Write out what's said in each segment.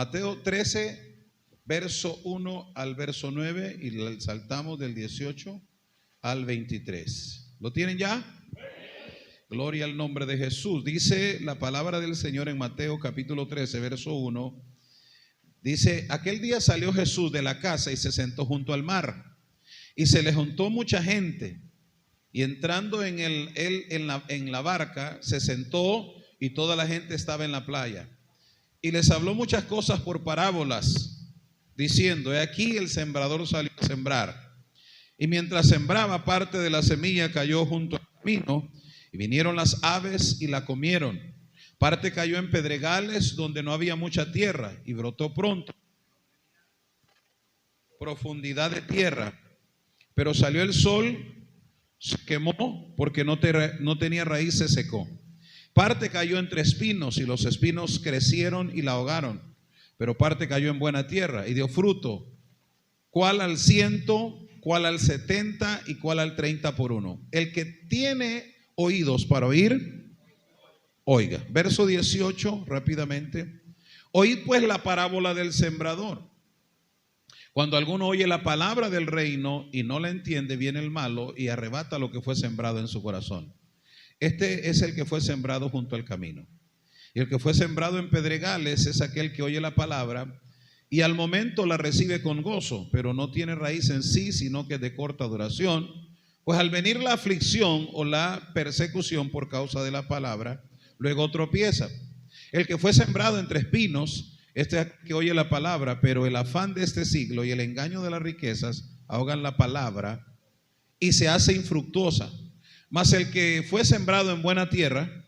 Mateo 13, verso 1 al verso 9, y saltamos del 18 al 23. ¿Lo tienen ya? Gloria al nombre de Jesús. Dice la palabra del Señor en Mateo capítulo 13, verso 1. Dice: aquel día salió Jesús de la casa y se sentó junto al mar, y se le juntó mucha gente, y entrando en la barca se sentó, y toda la gente estaba en la playa. Y les habló muchas cosas por parábolas, diciendo: he aquí el sembrador salió a sembrar. Y mientras sembraba, parte de la semilla cayó junto al camino, y vinieron las aves y la comieron. Parte cayó en pedregales donde no había mucha tierra, y brotó pronto, profundidad de tierra. Pero salió el sol, se quemó, porque no tenía raíz, se secó. Parte cayó entre espinos, y los espinos crecieron y la ahogaron. Pero parte cayó en buena tierra y dio fruto, cuál al 100, cuál al 70 y cuál al 30 por uno. El que tiene oídos para oír, oiga. Verso 18, rápidamente. Oíd pues la parábola del sembrador. Cuando alguno oye la palabra del reino y no la entiende, viene el malo y arrebata lo que fue sembrado en su corazón. Este es el que fue sembrado junto al camino. Y el que fue sembrado en pedregales es aquel que oye la palabra y al momento la recibe con gozo, pero no tiene raíz en sí, sino que es de corta duración. Pues al venir la aflicción o la persecución por causa de la palabra, luego tropieza. El que fue sembrado entre espinos, este es el que oye la palabra, pero el afán de este siglo y el engaño de las riquezas ahogan la palabra y se hace infructuosa. Mas el que fue sembrado en buena tierra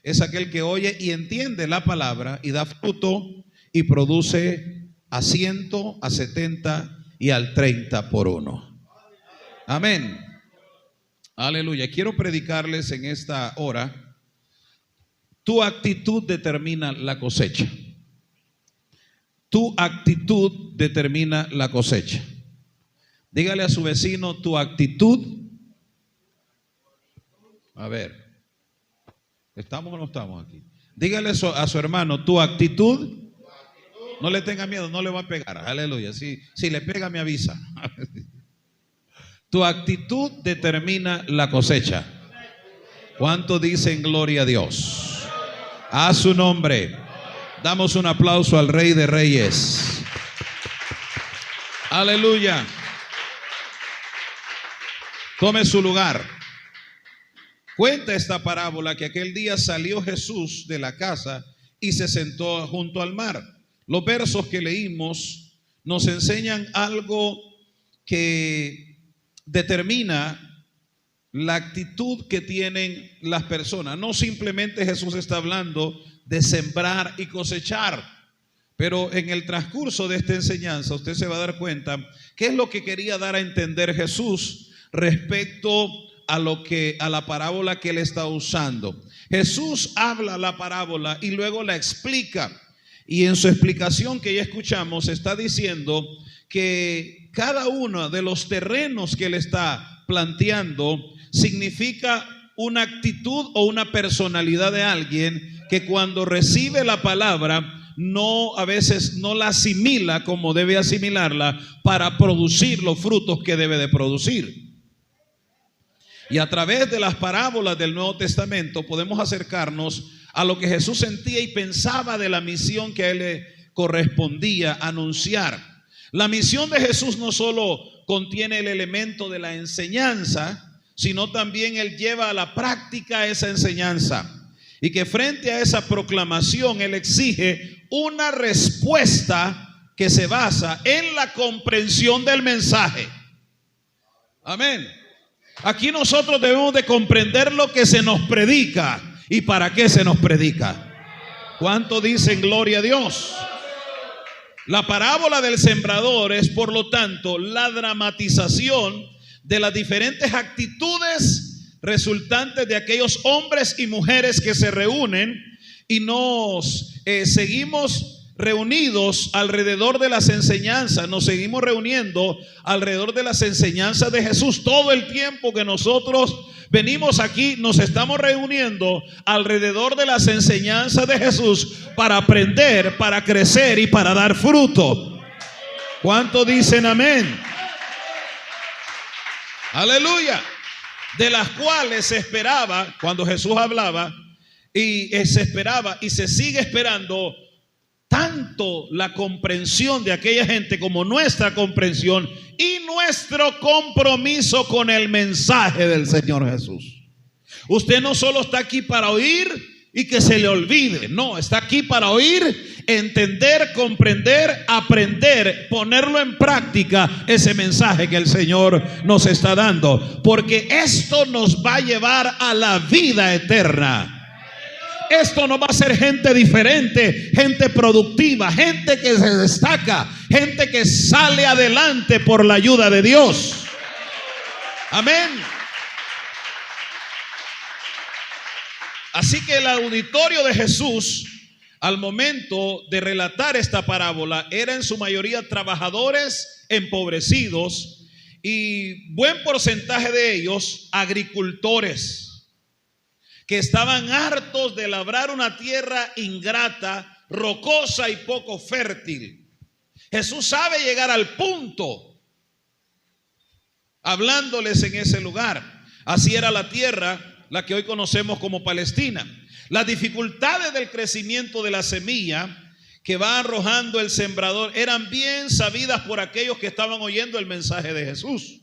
es aquel que oye y entiende la palabra y da fruto y produce a 100, a 70 y al 30 por uno. Amén. Aleluya. Quiero predicarles en esta hora: tu actitud determina la cosecha. Tu actitud determina la cosecha. Dígale a su vecino: tu actitud. A ver, ¿estamos o no estamos aquí? Dígale a su hermano: tu actitud. No le tenga miedo, no le va a pegar. Aleluya. Si le pega, me avisa. Tu actitud determina la cosecha. ¿Cuánto dicen gloria a Dios? A su nombre. Damos un aplauso al Rey de Reyes. Aleluya. Tome su lugar. Cuenta esta parábola que aquel día salió Jesús de la casa y se sentó junto al mar. Los versos que leímos nos enseñan algo que determina la actitud que tienen las personas. No simplemente Jesús está hablando de sembrar y cosechar, pero en el transcurso de esta enseñanza usted se va a dar cuenta qué es lo que quería dar a entender Jesús respecto a la parábola que él está usando. Jesús habla la parábola y luego la explica, y en su explicación que ya escuchamos está diciendo que cada uno de los terrenos que él está planteando significa una actitud o una personalidad de alguien que cuando recibe la palabra a veces no la asimila como debe asimilarla para producir los frutos que debe de producir. Y a través de las parábolas del Nuevo Testamento podemos acercarnos a lo que Jesús sentía y pensaba de la misión que a él le correspondía anunciar. La misión de Jesús no solo contiene el elemento de la enseñanza, sino también él lleva a la práctica esa enseñanza. Y que frente a esa proclamación él exige una respuesta que se basa en la comprensión del mensaje. Amén. Aquí nosotros debemos de comprender lo que se nos predica y para qué se nos predica. ¿Cuánto dicen gloria a Dios? La parábola del sembrador es, por lo tanto, la dramatización de las diferentes actitudes resultantes de aquellos hombres y mujeres que se reúnen y nos seguimos reunidos alrededor de las enseñanzas, nos seguimos reuniendo alrededor de las enseñanzas de Jesús. Todo el tiempo que nosotros venimos aquí, nos estamos reuniendo alrededor de las enseñanzas de Jesús para aprender, para crecer y para dar fruto. ¿Cuántos dicen amén? Aleluya. De las cuales se esperaba, cuando Jesús hablaba, y se esperaba y se sigue esperando tanto la comprensión de aquella gente como nuestra comprensión y nuestro compromiso con el mensaje del Señor Jesús. Usted no solo está aquí para oír y que se le olvide, no, está aquí para oír, entender, comprender, aprender, ponerlo en práctica, ese mensaje que el Señor nos está dando, porque esto nos va a llevar a la vida eterna. Esto nos va a hacer gente diferente, gente productiva, gente que se destaca, gente que sale adelante por la ayuda de Dios. Amén. Así que el auditorio de Jesús, al momento de relatar esta parábola, era en su mayoría trabajadores empobrecidos y buen porcentaje de ellos agricultores, que estaban hartos de labrar una tierra ingrata, rocosa y poco fértil. Jesús sabe llegar al punto, hablándoles en ese lugar. Así era la tierra, la que hoy conocemos como Palestina. Las dificultades del crecimiento de la semilla que va arrojando el sembrador eran bien sabidas por aquellos que estaban oyendo el mensaje de Jesús,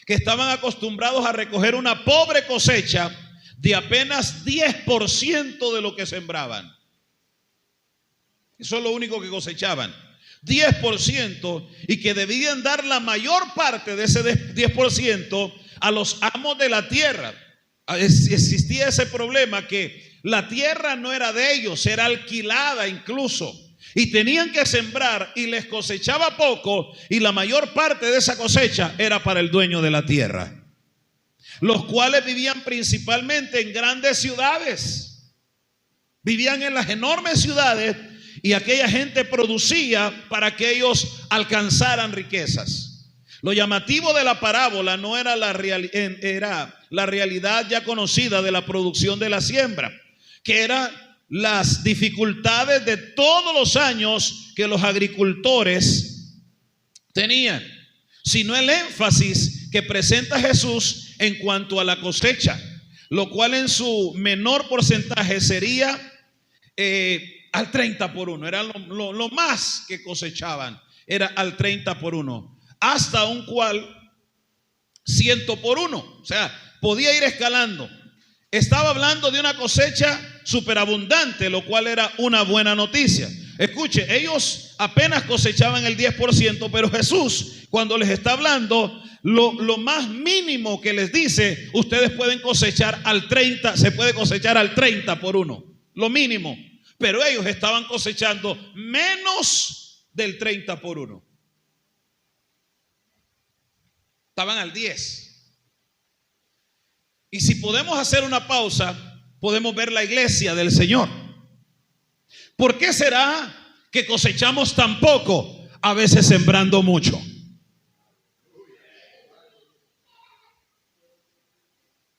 que estaban acostumbrados a recoger una pobre cosecha de apenas 10% de lo que sembraban. Eso es lo único que cosechaban, 10%, y que debían dar la mayor parte de ese 10% a los amos de la tierra. Existía ese problema que la tierra no era de ellos, era alquilada incluso, y tenían que sembrar y les cosechaba poco, y la mayor parte de esa cosecha era para el dueño de la tierra, los cuales vivían principalmente en grandes ciudades, vivían en las enormes ciudades, y aquella gente producía para que ellos alcanzaran riquezas. Lo llamativo de la parábola no era era la realidad ya conocida de la producción de la siembra, que eran las dificultades de todos los años que los agricultores tenían, sino el énfasis que presenta Jesús en cuanto a la cosecha, lo cual en su menor porcentaje sería al 30 por 1, era lo más que cosechaban, era al 30 por 1, hasta un cual 100 por 1, o sea, podía ir escalando. Estaba hablando de una cosecha superabundante, lo cual era una buena noticia. Escuche, ellos apenas cosechaban el 10%, pero Jesús, cuando les está hablando, lo más mínimo que les dice, ustedes pueden cosechar al 30, se puede cosechar al 30 por 1, lo mínimo. Pero ellos estaban cosechando menos del 30 por 1. Estaban al 10. Y si podemos hacer una pausa, podemos ver la iglesia del Señor. ¿Por qué será que cosechamos tan poco, a veces sembrando mucho?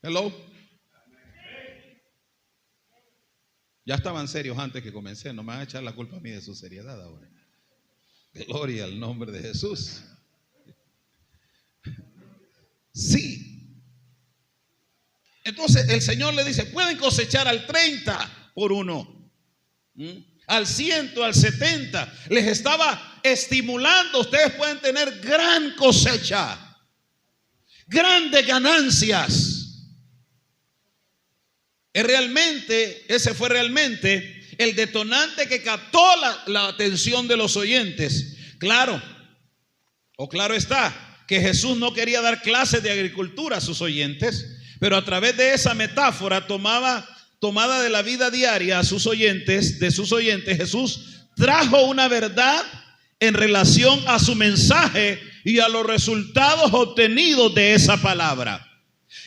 Hello. Ya estaban serios antes que comencé, no me van a echar la culpa a mí de su seriedad ahora. Gloria al nombre de Jesús. Sí. Entonces el Señor le dice, pueden cosechar al 30 por 1, al 100, al 70. Les estaba estimulando, ustedes pueden tener gran cosecha, grandes ganancias. Ese fue realmente el detonante que captó la atención de los oyentes. Claro está que Jesús no quería dar clases de agricultura a sus oyentes, pero a través de esa metáfora tomada de la vida diaria de sus oyentes, Jesús trajo una verdad en relación a su mensaje y a los resultados obtenidos de esa palabra.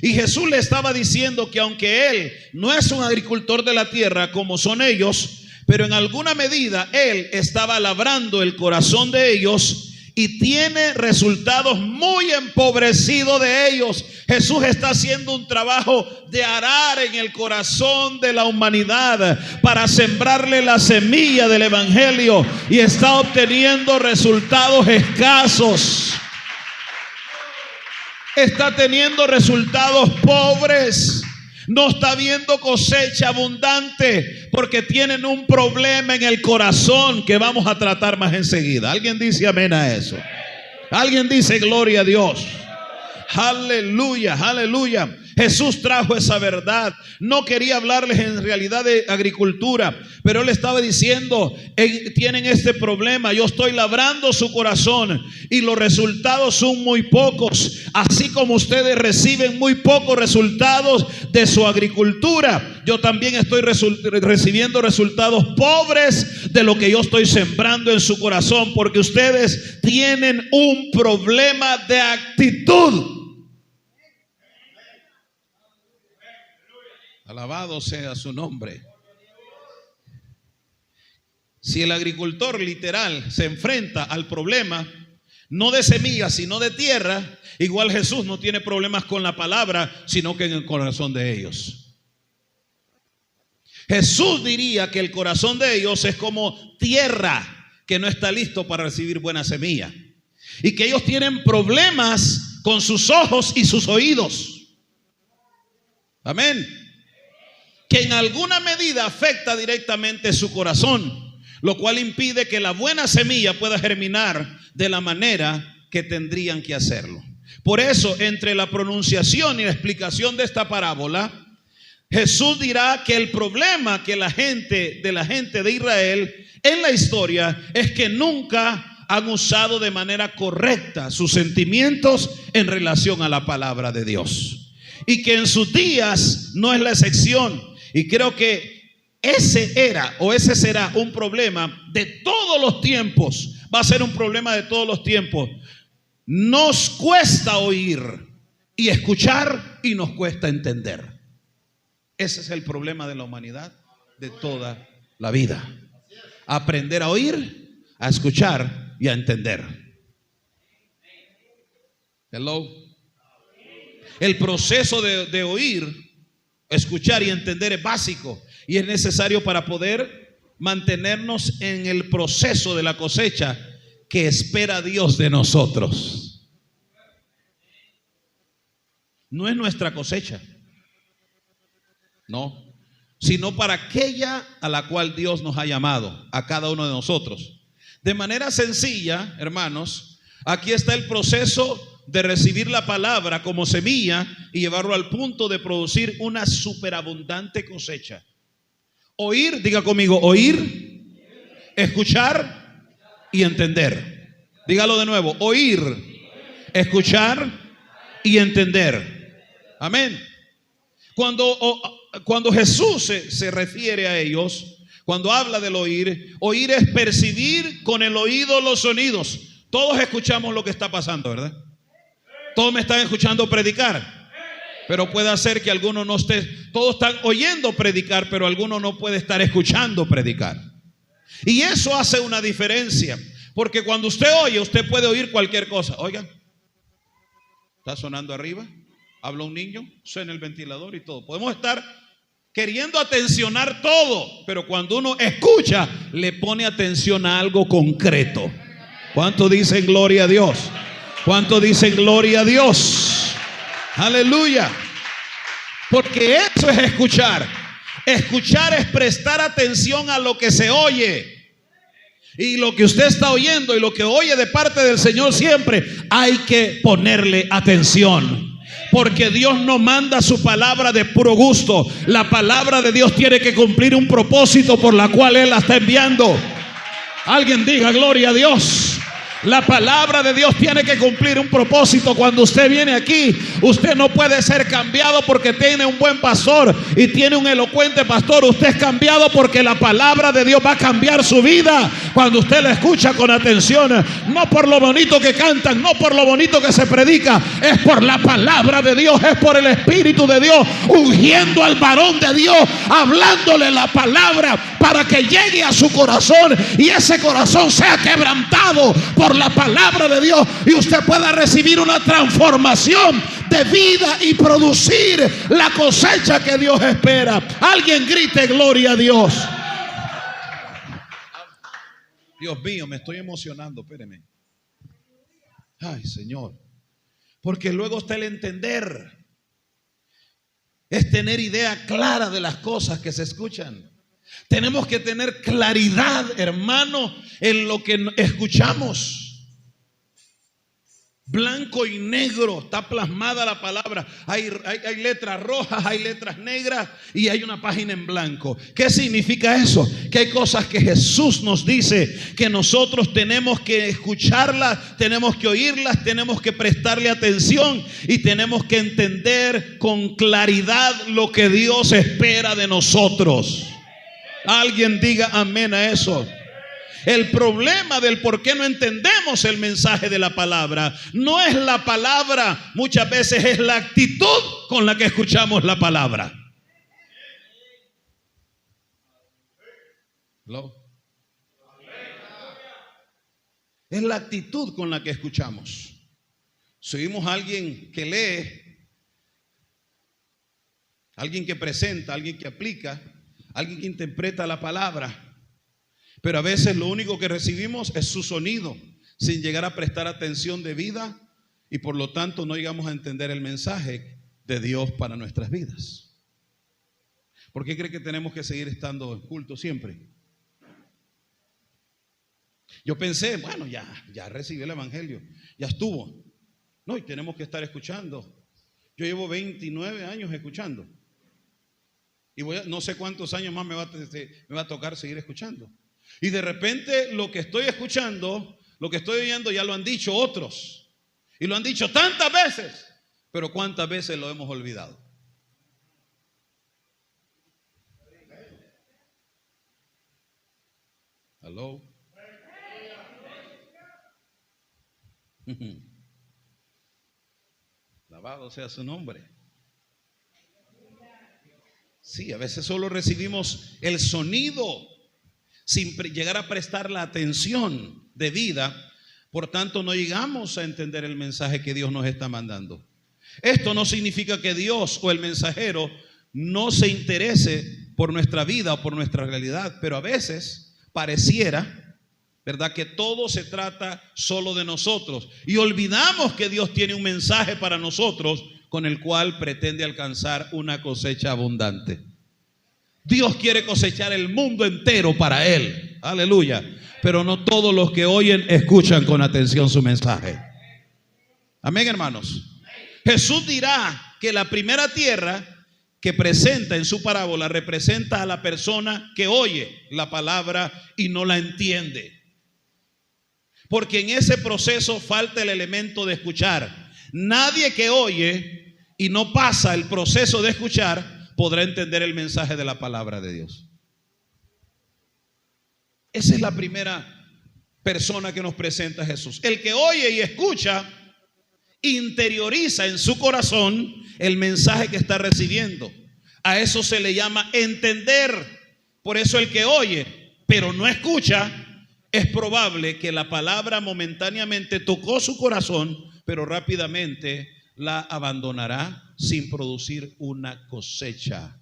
Y Jesús le estaba diciendo que aunque él no es un agricultor de la tierra como son ellos, pero en alguna medida Él estaba labrando el corazón de ellos y tiene resultados muy empobrecidos de ellos. Jesús está haciendo un trabajo de arar en el corazón de la humanidad para sembrarle la semilla del evangelio, y está obteniendo resultados escasos. Está teniendo resultados pobres. No está viendo cosecha abundante porque tienen un problema en el corazón que vamos a tratar más enseguida. ¿Alguien dice amén a eso? ¿Alguien dice gloria a Dios? Aleluya, aleluya. Jesús trajo esa verdad. No quería hablarles en realidad de agricultura, pero Él estaba diciendo, tienen este problema, yo estoy labrando su corazón y los resultados son muy pocos. Así como ustedes reciben muy pocos resultados de su agricultura, yo también estoy recibiendo resultados pobres de lo que yo estoy sembrando en su corazón, porque ustedes tienen un problema de actitud. Alabado sea su nombre. Si el agricultor literal se enfrenta al problema, no de semillas, sino de tierra, igual Jesús no tiene problemas con la palabra, sino que en el corazón de ellos. Jesús diría que el corazón de ellos es como tierra que no está listo para recibir buena semilla, y que ellos tienen problemas con sus ojos y sus oídos. Amén. Que en alguna medida afecta directamente su corazón, lo cual impide que la buena semilla pueda germinar de la manera que tendrían que hacerlo. Por eso, entre la pronunciación y la explicación de esta parábola, Jesús dirá que el problema que la gente de Israel en la historia es que nunca han usado de manera correcta sus sentimientos en relación a la palabra de Dios, y que en sus días no es la excepción. Y creo que ese será un problema de todos los tiempos. Va a ser un problema de todos los tiempos. Nos cuesta oír y escuchar, y nos cuesta entender. Ese es el problema de la humanidad de toda la vida. Aprender a oír, a escuchar y a entender. Hello. El proceso de oír, escuchar y entender es básico y es necesario para poder mantenernos en el proceso de la cosecha que espera Dios de nosotros. No es nuestra cosecha, no, sino para aquella a la cual Dios nos ha llamado, a cada uno de nosotros. De manera sencilla, hermanos, aquí está el proceso de recibir la palabra como semilla y llevarlo al punto de producir una superabundante cosecha. Oír, diga conmigo, oír, escuchar y entender. Dígalo de nuevo, oír, escuchar y entender. Amén. Cuando Jesús se refiere a ellos, cuando habla del oír, oír es percibir con el oído los sonidos. Todos escuchamos lo que está pasando, ¿verdad? Todos me están escuchando predicar, pero puede ser que alguno no esté. Todos están oyendo predicar, pero alguno no puede estar escuchando predicar. Y eso hace una diferencia, porque cuando usted oye, usted puede oír cualquier cosa. Oigan, está sonando arriba, habla un niño, suena el ventilador y todo. Podemos estar queriendo atencionar todo, pero cuando uno escucha, le pone atención a algo concreto. ¿Cuánto dicen gloria a Dios? ¿Cuánto dicen gloria a Dios? Aleluya. Porque eso es escuchar. Escuchar es prestar atención a lo que se oye. Y lo que usted está oyendo y lo que oye de parte del Señor, siempre hay que ponerle atención. Porque Dios no manda su palabra de puro gusto. La palabra de Dios tiene que cumplir un propósito por la cual Él la está enviando. Alguien diga gloria a Dios. La palabra de Dios tiene que cumplir un propósito. Cuando usted viene aquí, usted no puede ser cambiado porque tiene un buen pastor y tiene un elocuente pastor. Usted es cambiado porque la palabra de Dios va a cambiar su vida cuando usted la escucha con atención. No por lo bonito que cantan, no por lo bonito que se predica, es por la palabra de Dios, es por el Espíritu de Dios ungiendo al varón de Dios, hablándole la palabra para que llegue a su corazón y ese corazón sea quebrantado por la palabra de Dios y usted pueda recibir una transformación de vida y producir la cosecha que Dios espera. Alguien grite gloria a Dios. Dios mío, me estoy emocionando, espéreme. Ay, Señor. Porque luego está el entender. Es tener idea clara de las cosas que se escuchan. Tenemos que tener claridad, hermano, en lo que escuchamos. Blanco y negro está plasmada la palabra. Hay letras rojas, hay letras negras y hay una página en blanco. ¿Qué significa eso? Que hay cosas que Jesús nos dice que nosotros tenemos que escucharlas, tenemos que oírlas, tenemos que prestarle atención y tenemos que entender con claridad lo que Dios espera de nosotros. Alguien diga amén a eso. El problema del por qué no entendemos el mensaje de la palabra no es la palabra, muchas veces es la actitud con la que escuchamos la palabra. ¿Hello? Es la actitud con la que escuchamos. Si oímos a alguien que lee, alguien que presenta, alguien que aplica, alguien que interpreta la palabra, pero a veces lo único que recibimos es su sonido, sin llegar a prestar atención debida y por lo tanto no llegamos a entender el mensaje de Dios para nuestras vidas. ¿Por qué cree que tenemos que seguir estando en culto siempre? Yo pensé, bueno, ya recibí el evangelio, ya estuvo. No, y tenemos que estar escuchando. Yo llevo 29 años escuchando. Y no sé cuántos años más me va a tocar seguir escuchando. Y de repente lo que estoy escuchando, lo que estoy oyendo ya lo han dicho otros. Y lo han dicho tantas veces, pero ¿cuántas veces lo hemos olvidado? ¿Aló? Alabado sea su nombre. Sí, a veces solo recibimos el sonido sin llegar a prestar la atención debida, por tanto no llegamos a entender el mensaje que Dios nos está mandando. Esto no significa que Dios o el mensajero no se interese por nuestra vida o por nuestra realidad, pero a veces pareciera, ¿verdad?, que todo se trata solo de nosotros y olvidamos que Dios tiene un mensaje para nosotros con el cual pretende alcanzar una cosecha abundante. Dios quiere cosechar el mundo entero para Él, aleluya, pero no todos los que oyen escuchan con atención su mensaje. Amén, hermanos. Jesús dirá que la primera tierra que presenta en su parábola representa a la persona que oye la palabra y no la entiende, porque en ese proceso falta el elemento de escuchar. Nadie que oye y no pasa el proceso de escuchar podrá entender el mensaje de la palabra de Dios. Esa es la primera persona que nos presenta Jesús. El que oye y escucha interioriza en su corazón el mensaje que está recibiendo. A eso se le llama entender. Por eso el que oye pero no escucha, es probable que la palabra momentáneamente tocó su corazón, pero rápidamente la abandonará sin producir una cosecha.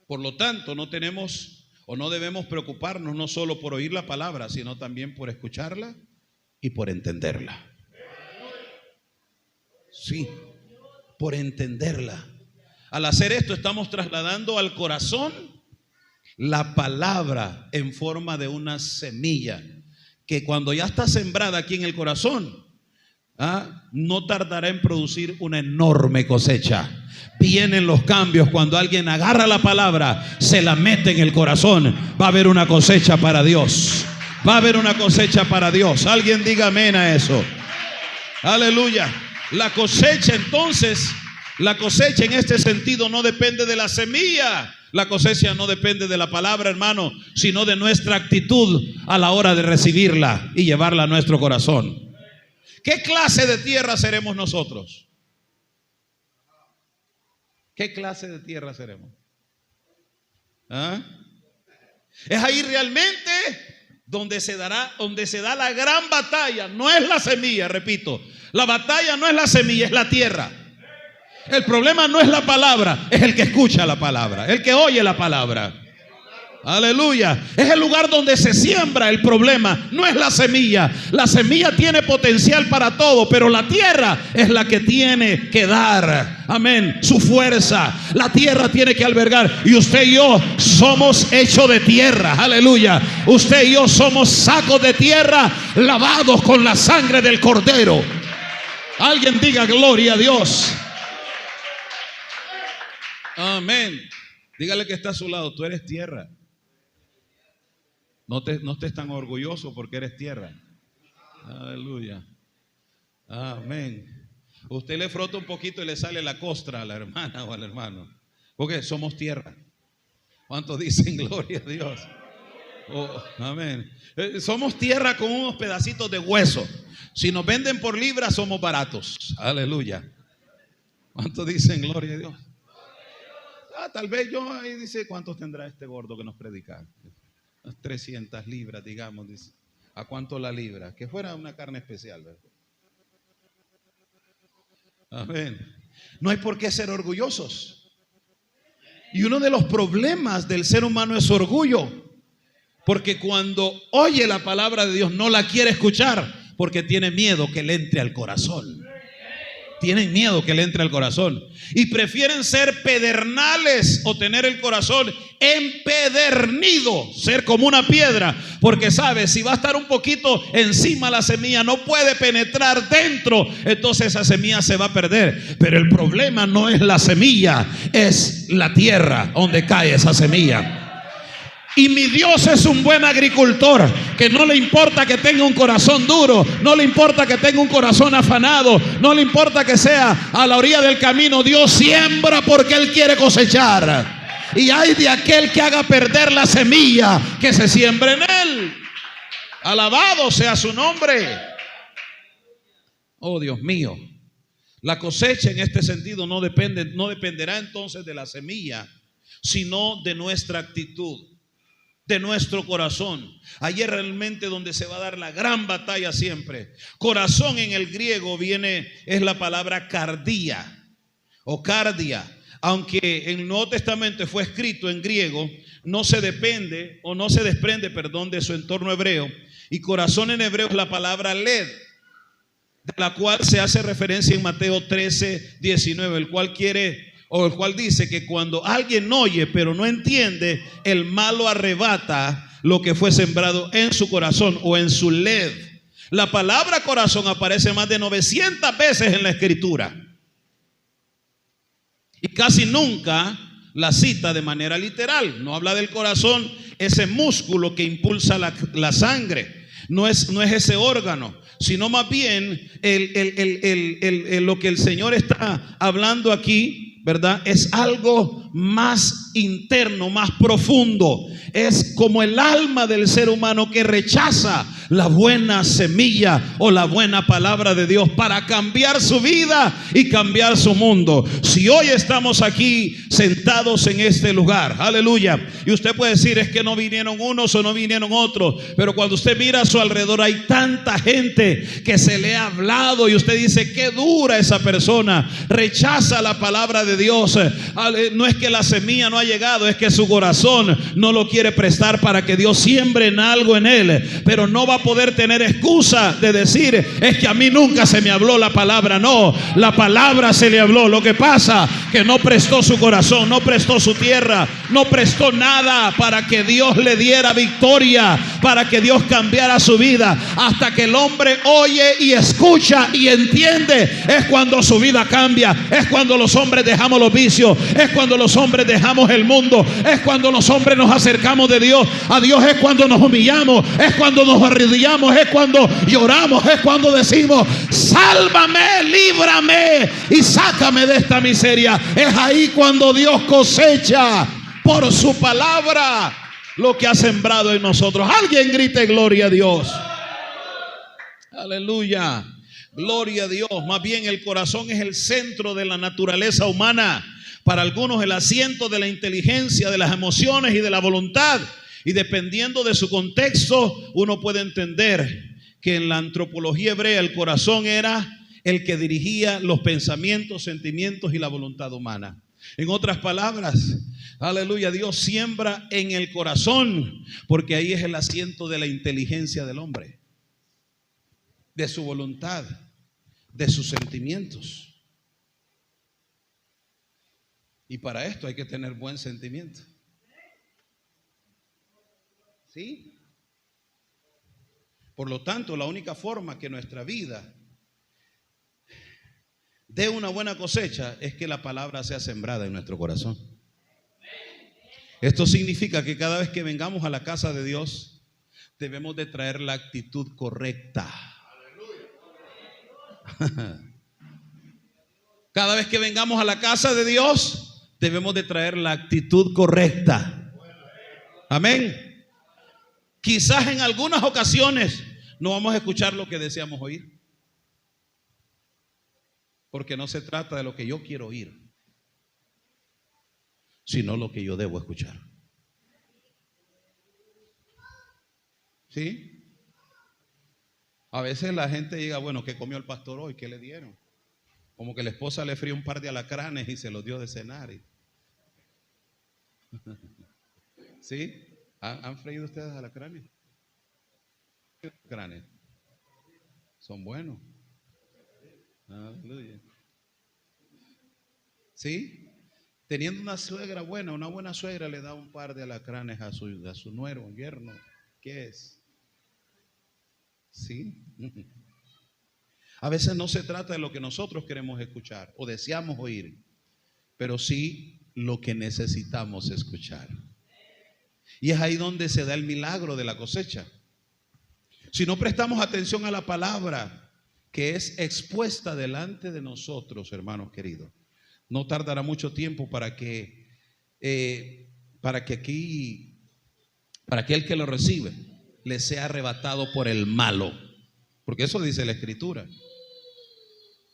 Por lo tanto, no tenemos o no debemos preocuparnos no solo por oír la palabra, sino también por escucharla y por entenderla. Sí, por entenderla. Al hacer esto estamos trasladando al corazón la palabra en forma de una semilla que cuando ya está sembrada aquí en el corazón, no tardará en producir una enorme cosecha. Vienen los cambios cuando alguien agarra la palabra, se la mete en el corazón. Va a haber una cosecha para Dios. Va a haber una cosecha para Dios. Alguien diga amén a eso. Aleluya. La cosecha entonces, la cosecha en este sentido no depende de la semilla. La cosecha no depende de la palabra, hermano, sino de nuestra actitud a la hora de recibirla y llevarla a nuestro corazón. ¿Qué clase de tierra seremos nosotros? ¿Qué clase de tierra seremos? Es ahí realmente donde se da la gran batalla. No es la semilla, repito. La batalla no es la semilla, es la tierra. El problema no es la palabra, es el que escucha la palabra, el que oye la palabra. Aleluya. Es el lugar donde se siembra el problema, no es la semilla. La semilla tiene potencial para todo, pero la tierra es la que tiene que dar, amén, su fuerza. La tierra tiene que albergar. Y usted y yo somos hechos de tierra, aleluya. Usted y yo somos sacos de tierra lavados con la sangre del Cordero. Alguien diga gloria a Dios. Amén. Dígale que está a su lado, tú eres tierra. No estés tan orgulloso porque eres tierra. Aleluya. Amén. Usted le frota un poquito y le sale la costra a la hermana o al hermano. Porque somos tierra. ¿Cuántos dicen gloria a Dios? Oh, amén. Somos tierra con unos pedacitos de hueso. Si nos venden por libra somos baratos. Aleluya. ¿Cuántos dicen gloria a Dios? Tal vez yo ahí dice, ¿cuántos tendrá este gordo que nos predica? 300 libras, digamos, dice. ¿A cuánto la libra? Que fuera una carne especial, ¿verdad? Amén. No hay por qué ser orgullosos. Y uno de los problemas del ser humano es orgullo. Porque cuando oye la palabra de Dios no la quiere escuchar porque tiene miedo que le entre al corazón. Tienen miedo que le entre al corazón y prefieren ser pedernales o tener el corazón empedernido, ser como una piedra, porque sabe, si va a estar un poquito encima la semilla no puede penetrar dentro, entonces esa semilla se va a perder. Pero el problema no es la semilla, es la tierra donde cae esa semilla. Y mi Dios es un buen agricultor, que no le importa que tenga un corazón duro, no le importa que tenga un corazón afanado, no le importa que sea a la orilla del camino. Dios siembra porque Él quiere cosechar. Y hay de aquel que haga perder la semilla que se siembre en Él. Alabado sea su nombre. Oh Dios mío. La cosecha en este sentido no dependerá entonces de la semilla, sino de nuestra actitud, de nuestro corazón. Allí es realmente donde se va a dar la gran batalla siempre. Corazón en el griego es la palabra cardia o cardia. Aunque en el Nuevo Testamento fue escrito en griego, no se desprende de su entorno hebreo. Y corazón en hebreo es la palabra led, de la cual se hace referencia en Mateo 13:19, el cual dice que cuando alguien oye pero no entiende, el malo arrebata lo que fue sembrado en su corazón o en su led. La palabra corazón aparece más de 900 veces en la Escritura y casi nunca la cita de manera literal. No habla del corazón, ese músculo que impulsa la sangre. No es ese órgano, sino más bien lo que el Señor está hablando aquí, ¿verdad? Es algo más interno, más profundo. Es como el alma del ser humano que rechaza la buena semilla o la buena palabra de Dios para cambiar su vida y cambiar su mundo. Si hoy estamos aquí sentados en este lugar, aleluya, y usted puede decir, es que no vinieron unos o no vinieron otros, pero cuando usted mira a su alrededor hay tanta gente que se le ha hablado y usted dice, qué dura esa persona, rechaza la palabra de Dios. No es que la semilla no ha llegado, es que su corazón no lo quiere prestar para que Dios siembre en algo en él, pero no va a poder tener excusa de decir, es que a mí nunca se me habló la palabra. No, la palabra se le habló. Lo que pasa que no prestó su corazón, no prestó su tierra, no prestó nada para que Dios le diera victoria, para que Dios cambiara su vida. Hasta que el hombre oye y escucha y entiende, es cuando su vida cambia. Es cuando los hombres dejamos los vicios, es cuando los hombres dejamos el mundo, es cuando los hombres nos acercamos de Dios. A Dios es cuando nos humillamos, es cuando nos arrodillamos, es cuando lloramos, es cuando decimos: sálvame, líbrame y sácame de esta miseria. Es ahí cuando Dios cosecha por su palabra lo que ha sembrado en nosotros. Alguien grite gloria a Dios. Aleluya, gloria a Dios. Más bien, el corazón es el centro de la naturaleza humana. Para algunos, el asiento de la inteligencia, de las emociones y de la voluntad. Y dependiendo de su contexto, uno puede entender que en la antropología hebrea el corazón era el que dirigía los pensamientos, sentimientos y la voluntad humana. En otras palabras, aleluya, Dios siembra en el corazón, porque ahí es el asiento de la inteligencia del hombre, de su voluntad, de sus sentimientos. Y para esto hay que tener buen sentimiento. ¿Sí? Por lo tanto, la única forma que nuestra vida dé una buena cosecha es que la palabra sea sembrada en nuestro corazón. Esto significa que cada vez que vengamos a la casa de Dios, debemos de traer la actitud correcta. Cada vez que vengamos a la casa de Dios, debemos de traer la actitud correcta. Amén. Quizás en algunas ocasiones no vamos a escuchar lo que deseamos oír, porque no se trata de lo que yo quiero oír, sino lo que yo debo escuchar. ¿Sí? A veces la gente llega: bueno, ¿qué comió el pastor hoy? ¿Qué le dieron? Como que la esposa le frío un par de alacranes y se los dio de cenar. ¿Sí? ¿Han freído ustedes alacranes? Alacranes son buenos. Aleluya. ¿Sí? Teniendo una suegra buena, una buena suegra le da un par de alacranes a su nuero, yerno. ¿Qué es? ¿Sí? A veces no se trata de lo que nosotros queremos escuchar o deseamos oír, pero sí lo que necesitamos escuchar. Y es ahí donde se da el milagro de la cosecha. Si no prestamos atención a la palabra que es expuesta delante de nosotros, hermanos queridos, no tardará mucho tiempo para que aquel que lo recibe le sea arrebatado por el malo. Porque eso dice la Escritura,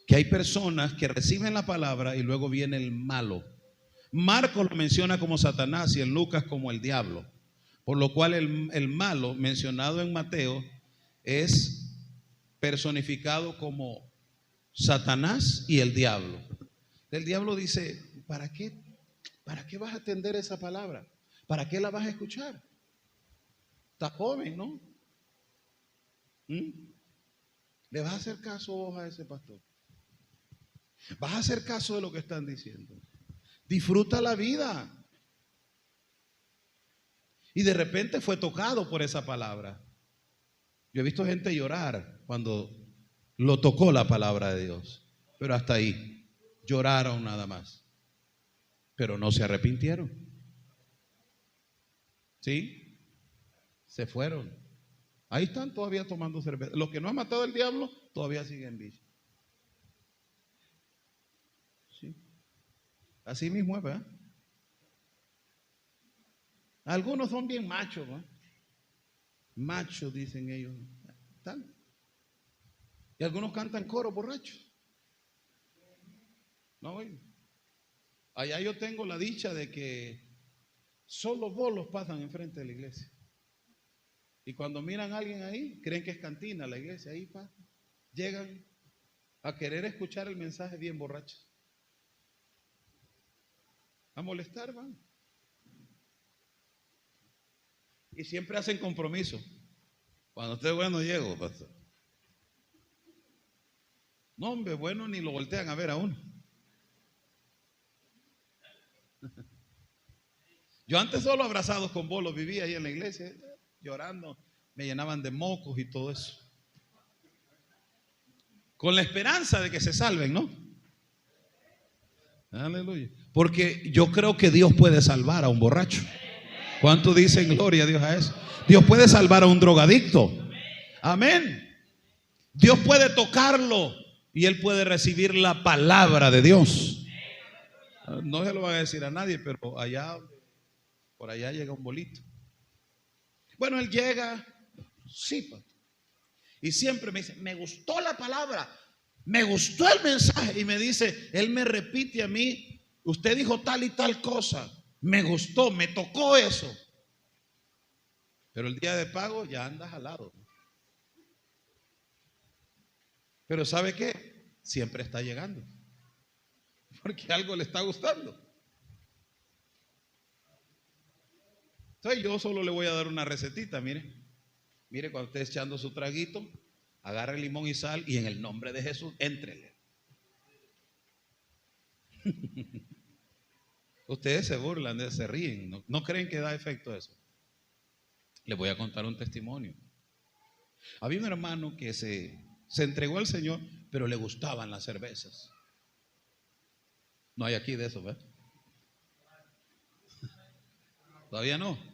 que hay personas que reciben la palabra y luego viene el malo. Marcos lo menciona como Satanás y en Lucas como el diablo, por lo cual el malo mencionado en Mateo es personificado como Satanás y el diablo. El diablo dice: ¿para qué vas a atender esa palabra? ¿Para qué la vas a escuchar? Estás joven, ¿no? ¿Le vas a hacer caso vos a ese pastor? ¿Vas a hacer caso de lo que están diciendo? Disfruta la vida. Y de repente fue tocado por esa palabra. Yo he visto gente llorar cuando lo tocó la palabra de Dios, pero hasta ahí. Lloraron nada más, pero no se arrepintieron. ¿Sí? Se fueron. Ahí están todavía tomando cerveza. Los que no han matado al diablo todavía siguen vivos. ¿Sí? Así mismo es, ¿verdad? Algunos son bien machos, ¿verdad? Machos, dicen ellos. ¿Tal? Y algunos cantan coro borrachos. No, oye. Allá yo tengo la dicha de que solo bolos pasan enfrente de la iglesia. Y cuando miran a alguien ahí, creen que es cantina la iglesia. Ahí pasan. Llegan a querer escuchar el mensaje bien borrachos. A molestar, van. Y siempre hacen compromiso. Cuando esté bueno, llego, pastor. No, hombre, bueno, ni lo voltean a ver a uno. Yo antes solo abrazados con bolos vivía ahí en la iglesia, llorando. me llenaban de mocos y todo eso. Con la esperanza de que se salven, ¿no? Aleluya. Porque yo creo que Dios puede salvar a un borracho. ¿Cuánto dicen gloria a Dios a eso? Dios puede salvar a un drogadicto. Amén. Dios puede tocarlo y él puede recibir la palabra de Dios. No se lo van a decir a nadie, pero por allá llega un bolito. Bueno, él llega, sí, pastor, y siempre me dice, me gustó la palabra, me gustó el mensaje. Y me dice, él me repite a mí, usted dijo tal y tal cosa, me gustó, me tocó eso. Pero el día de pago ya anda jalado. Pero ¿sabe qué? Siempre está llegando, porque algo le está gustando. Entonces yo solo le voy a dar una recetita, mire. Mire, cuando esté echando su traguito, agarre limón y sal y en el nombre de Jesús, éntrele. Ustedes se burlan, se ríen, ¿no creen que da efecto eso? Les voy a contar un testimonio. Había un hermano que se entregó al Señor, pero le gustaban las cervezas. No hay aquí de eso, ¿verdad? Todavía no.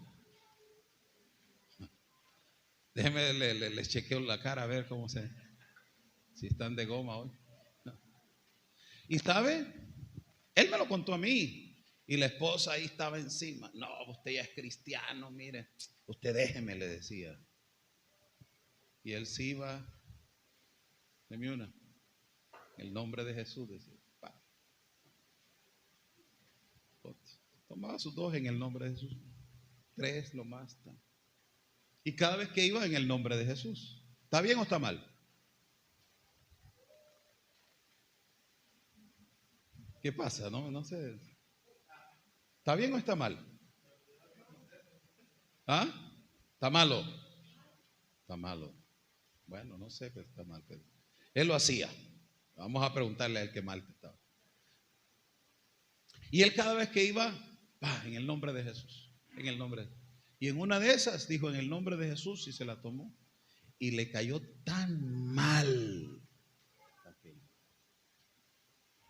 Déjenme, les chequeo la cara a ver si están de goma hoy. Y sabe, él me lo contó a mí. Y la esposa ahí estaba encima. No, usted ya es cristiano, mire. Usted déjeme, le decía. Y él sí iba. Deme una. En el nombre de Jesús, decía. Tomaba sus dos en el nombre de Jesús. 3 lo más. Y cada vez que iba en el nombre de Jesús. ¿Está bien o está mal? ¿Qué pasa? No sé. ¿Está bien o está mal? ¿Ah? ¿Está malo? Está malo. Bueno, no sé, pero está mal. Pero él lo hacía. Vamos a preguntarle a él qué mal estaba. Y él cada vez que iba, en el nombre de Jesús, en el nombre de Jesús. Y en una de esas dijo en el nombre de Jesús y se la tomó. Y le cayó tan mal.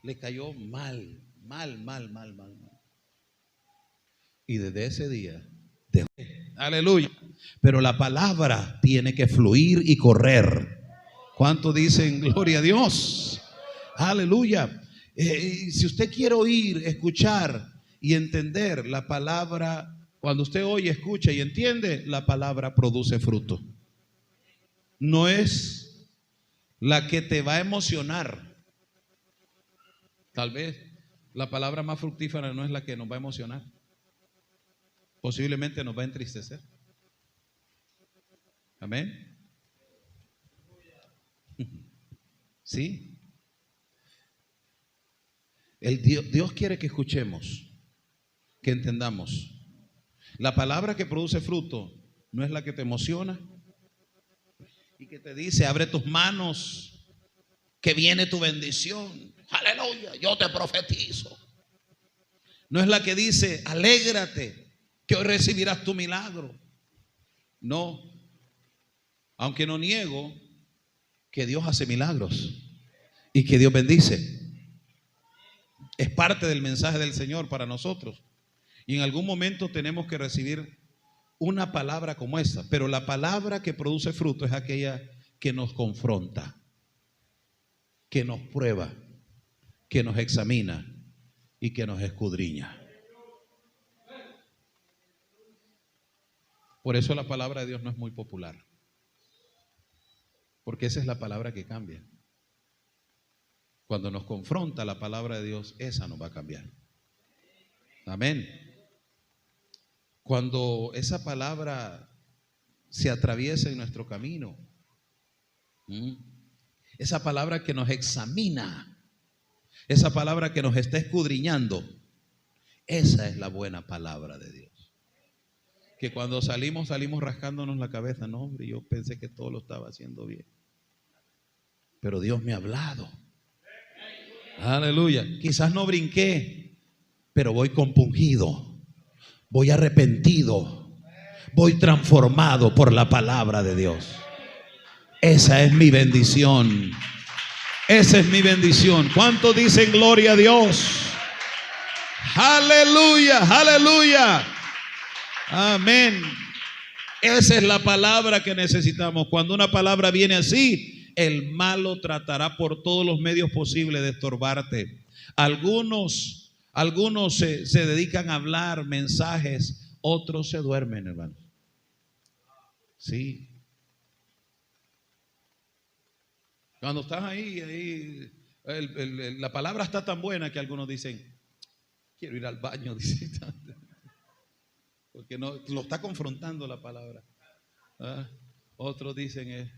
Le cayó mal. Y desde ese día dejó. Aleluya. Pero la palabra tiene que fluir y correr. ¿Cuánto dicen gloria a Dios? Aleluya. Si usted quiere oír, escuchar y entender la palabra, cuando usted oye, escucha y entiende, la palabra produce fruto. No es la que te va a emocionar. Tal vez la palabra más fructífera no es la que nos va a emocionar. Posiblemente nos va a entristecer. Amén. Sí. Dios quiere que escuchemos, que entendamos. La palabra que produce fruto no es la que te emociona y que te dice, abre tus manos, que viene tu bendición. Aleluya, yo te profetizo. No es la que dice, alégrate, que hoy recibirás tu milagro. No, aunque no niego que Dios hace milagros y que Dios bendice. Es parte del mensaje del Señor para nosotros. Y en algún momento tenemos que recibir una palabra como esta. Pero la palabra que produce fruto es aquella que nos confronta, que nos prueba, que nos examina y que nos escudriña. Por eso la palabra de Dios no es muy popular. Porque esa es la palabra que cambia. Cuando nos confronta la palabra de Dios, esa nos va a cambiar. Amén. Cuando esa palabra se atraviesa en nuestro camino, esa palabra que nos examina, esa palabra que nos está escudriñando, esa es la buena palabra de Dios. Que cuando salimos rascándonos la cabeza. No, hombre, yo pensé que todo lo estaba haciendo bien, pero Dios me ha hablado. Aleluya. Quizás no brinqué, pero voy compungido, voy arrepentido, voy transformado por la palabra de Dios. Esa es mi bendición. Esa es mi bendición. ¿Cuántos dicen gloria a Dios? Aleluya, aleluya. Amén. Esa es la palabra que necesitamos. Cuando una palabra viene así, el malo tratará por todos los medios posibles de estorbarte. Algunos se dedican a hablar mensajes, otros se duermen, hermano. Sí. Cuando estás ahí la palabra está tan buena que algunos dicen, quiero ir al baño, dice, porque no lo está confrontando la palabra. Otros dicen,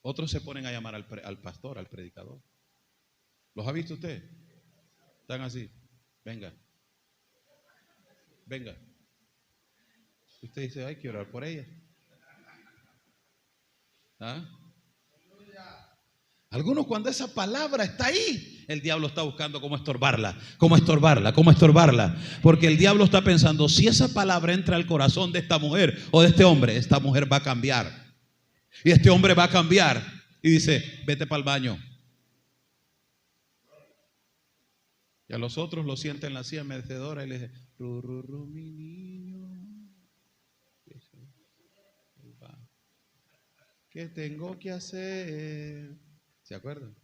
otros se ponen a llamar al pastor, al predicador. ¿Los ha visto usted? Están así, venga. Usted dice, hay que orar por ella. Algunos, cuando esa palabra está ahí, el diablo está buscando cómo estorbarla. Porque el diablo está pensando, si esa palabra entra al corazón de esta mujer o de este hombre, esta mujer va a cambiar. Y este hombre va a cambiar. Y dice, vete para el baño. Y a los otros lo sienten en la silla mecedora y le dice, mi niño, ¿qué tengo que hacer? ¿Se acuerdan?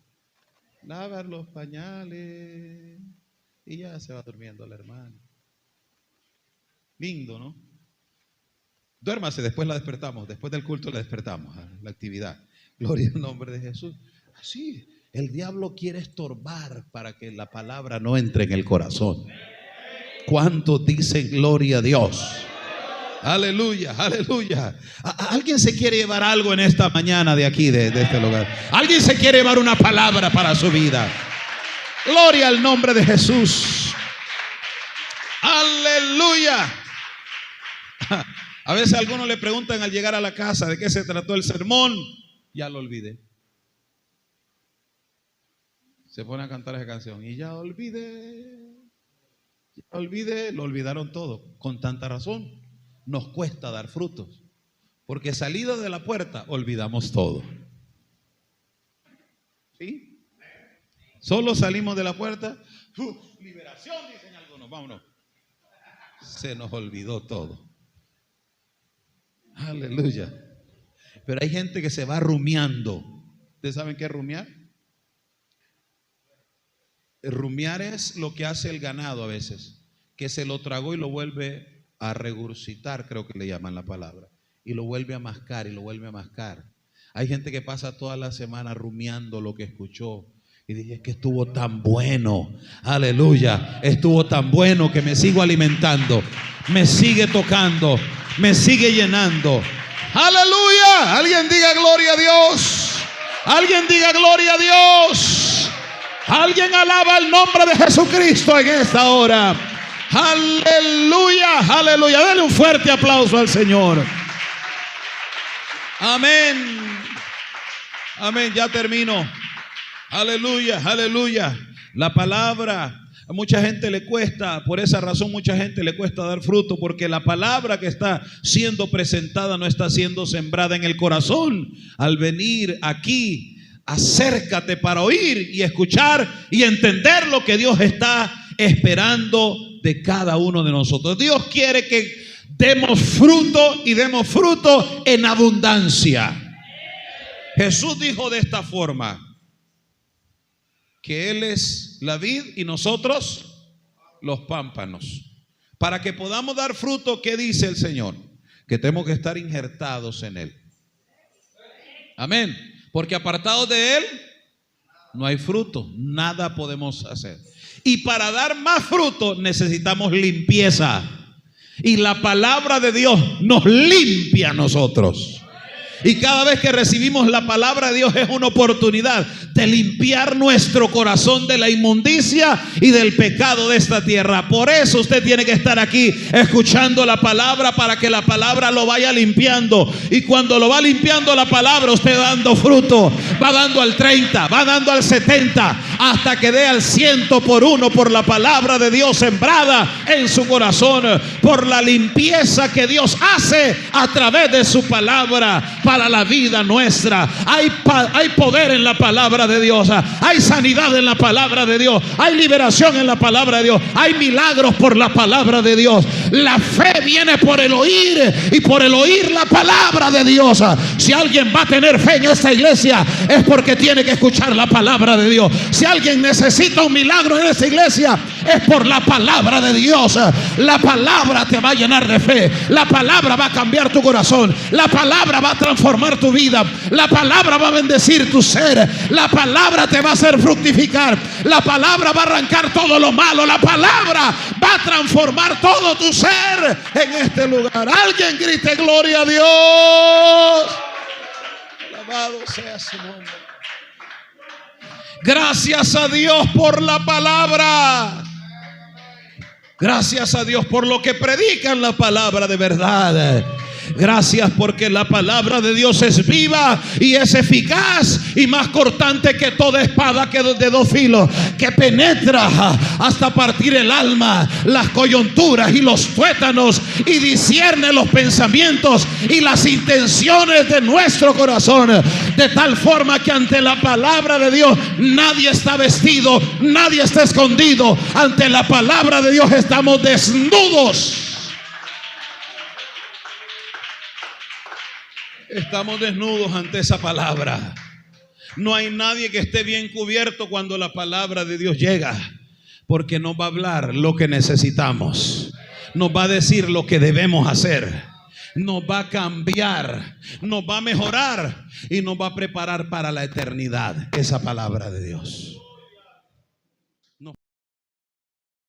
Lavar los pañales. Y ya se va durmiendo la hermana. Lindo, ¿no? Duérmase, después la despertamos. Después del culto la despertamos a la actividad. Gloria al nombre de Jesús. Así, el diablo quiere estorbar para que la palabra no entre en el corazón. ¿Cuántos dicen gloria a Dios? Aleluya, aleluya. ¿Alguien se quiere llevar algo en esta mañana de aquí, de este lugar? ¿Alguien se quiere llevar una palabra para su vida? Gloria al nombre de Jesús. Aleluya. A veces a algunos le preguntan al llegar a la casa de qué se trató el sermón. Ya lo olvidé. Se pone a cantar esa canción y ya olvidé. Lo olvidaron todo. Con tanta razón nos cuesta dar frutos, porque salido de la puerta olvidamos todo. ¿Sí? Solo salimos de la puerta, liberación, dicen algunos, vámonos. Se nos olvidó todo. Aleluya. Pero hay gente que se va rumiando. ¿Ustedes saben qué es rumiar? Rumiar es lo que hace el ganado a veces, que se lo tragó y lo vuelve a regurgitar, creo que le llaman la palabra, y lo vuelve a mascar y lo vuelve a mascar. Hay gente que pasa toda la semana rumiando lo que escuchó y dice, es que estuvo tan bueno, aleluya, estuvo tan bueno que me sigo alimentando, me sigue tocando, me sigue llenando. Aleluya. Alguien diga gloria a Dios. Alguien diga gloria a Dios. Alguien alaba el nombre de Jesucristo en esta hora. Aleluya, aleluya. Dale un fuerte aplauso al Señor. Amén. Amén, ya termino. Aleluya, aleluya. La palabra, a mucha gente le cuesta, por esa razón mucha gente le cuesta dar fruto, porque la palabra que está siendo presentada no está siendo sembrada en el corazón. Al venir aquí, acércate para oír y escuchar y entender lo que Dios está esperando de cada uno de nosotros. Dios quiere que demos fruto y demos fruto en abundancia. Jesús dijo de esta forma, que Él es la vid y nosotros los pámpanos. Para que podamos dar fruto, ¿qué dice el Señor? Que tenemos que estar injertados en Él. Amén. Porque apartados de Él no hay fruto, nada podemos hacer. Y para dar más fruto necesitamos limpieza. Y la palabra de Dios nos limpia a nosotros. Y cada vez que recibimos la palabra de Dios es una oportunidad de limpiar nuestro corazón de la inmundicia y del pecado de esta tierra. Por eso usted tiene que estar aquí escuchando la palabra, para que la palabra lo vaya limpiando. Y cuando lo va limpiando la palabra, usted va dando fruto, va dando al 30, va dando al 70, hasta que dé al 100 por 1 por la palabra de Dios sembrada en su corazón, por la limpieza que Dios hace a través de su palabra para la vida nuestra. Hay poder en la palabra de Dios, hay sanidad en la palabra de Dios, hay liberación en la palabra de Dios, hay milagros por la palabra de Dios. La fe viene por el oír y por el oír la palabra de Dios. Si alguien va a tener fe en esta iglesia es porque tiene que escuchar la palabra de Dios. Si alguien necesita un milagro en esta iglesia es por la palabra de Dios. La palabra te va a llenar de fe, la palabra va a cambiar tu corazón, la palabra va a transformar tu vida, la palabra va a bendecir tu ser, la palabra te va a hacer fructificar, la palabra va a arrancar todo lo malo, la palabra va a transformar todo tu ser en este lugar. Alguien grite gloria a Dios. Alabado sea su nombre. Gracias a Dios por la palabra. Gracias a Dios por lo que predican la palabra de verdad. Gracias porque la palabra de Dios es viva y es eficaz y más cortante que toda espada que de 2 filos, que penetra hasta partir el alma, las coyunturas y los tuétanos, y discierne los pensamientos y las intenciones de nuestro corazón, de tal forma que ante la palabra de Dios nadie está vestido, nadie está escondido. Ante la palabra de Dios estamos desnudos. Estamos desnudos ante esa palabra. No hay nadie que esté bien cubierto cuando la palabra de Dios llega, porque nos va a hablar lo que necesitamos, nos va a decir lo que debemos hacer, nos va a cambiar, nos va a mejorar y nos va a preparar para la eternidad. Esa palabra de Dios.